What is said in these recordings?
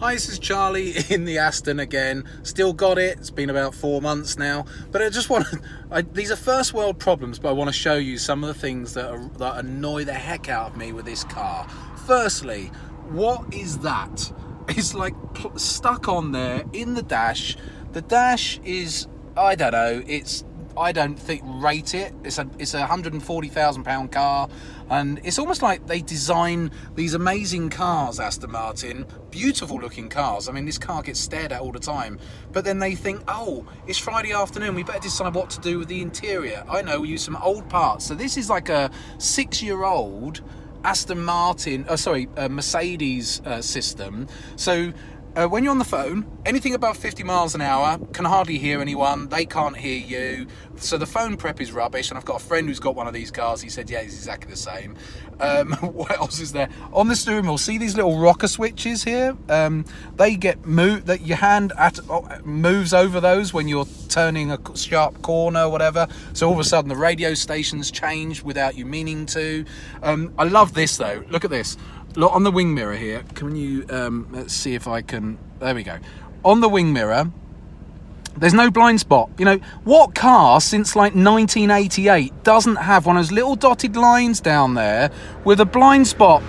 Hi, this is Charlie in the Aston again. Still got it. It's been about 4 months now. But I just want to... these are first world problems, but I want to show you some of the things that annoy the heck out of me with this car. Firstly, what is that? It's like stuck on there in the dash. The dash is, I don't know, I don't think rate it. It's a £140,000 car, and it's almost like they design these amazing cars, Aston Martin, beautiful looking cars. I mean, this car gets stared at all the time, but then they think, oh, it's Friday afternoon, we better decide what to do with the interior. I know, we use some old parts. So this is like a 6-year-old Aston Martin, Mercedes system. So when you're on the phone, anything above 50 miles an hour, can hardly hear anyone, they can't hear you, so the phone prep is rubbish. And I've got a friend who's got one of these cars. He said, yeah, it's exactly the same. What else is there? On the steering wheel, see these little rocker switches here? They get moved, that your hand moves over those when you're turning a sharp corner or whatever, so all of a sudden the radio stations change without you meaning to. I love this though, look at this. Look on the wing mirror here. Can you, let's see if I can, there we go. On the wing mirror, there's no blind spot. You know, what car since like 1988 doesn't have one of those little dotted lines down there with a blind spot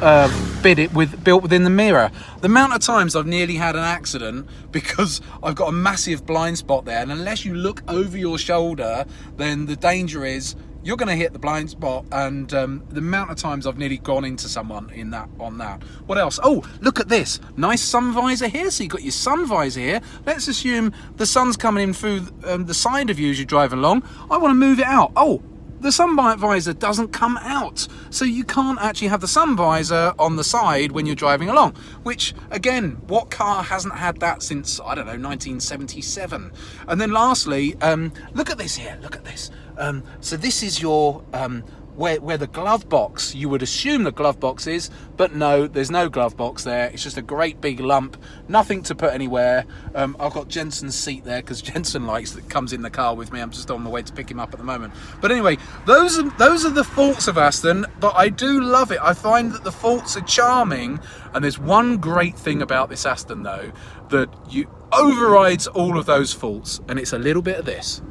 built within the mirror? The amount of times I've nearly had an accident because I've got a massive blind spot there, and unless you look over your shoulder, then the danger is you're going to hit the blind spot. And the amount of times I've nearly gone into someone on that. What else? Oh, look at this. Nice sun visor here. So you've got your sun visor here. Let's assume the sun's coming in through the side of you as you're driving along. I want to move it out. Oh, the sun visor doesn't come out. So you can't actually have the sun visor on the side when you're driving along. Which, again, what car hasn't had that since, I don't know, 1977? And then lastly, look at this here. Look at this. So this is your where the glove box, you would assume the glove box is, but no, there's no glove box there. It's just a great big lump, nothing to put anywhere. I've got Jensen's seat there because Jensen comes in the car with me. I'm just on the way to pick him up at the moment. But anyway, those are the faults of Aston, but I do love it. I find that the faults are charming, and there's one great thing about this Aston though, that you overrides all of those faults, and it's a little bit of this.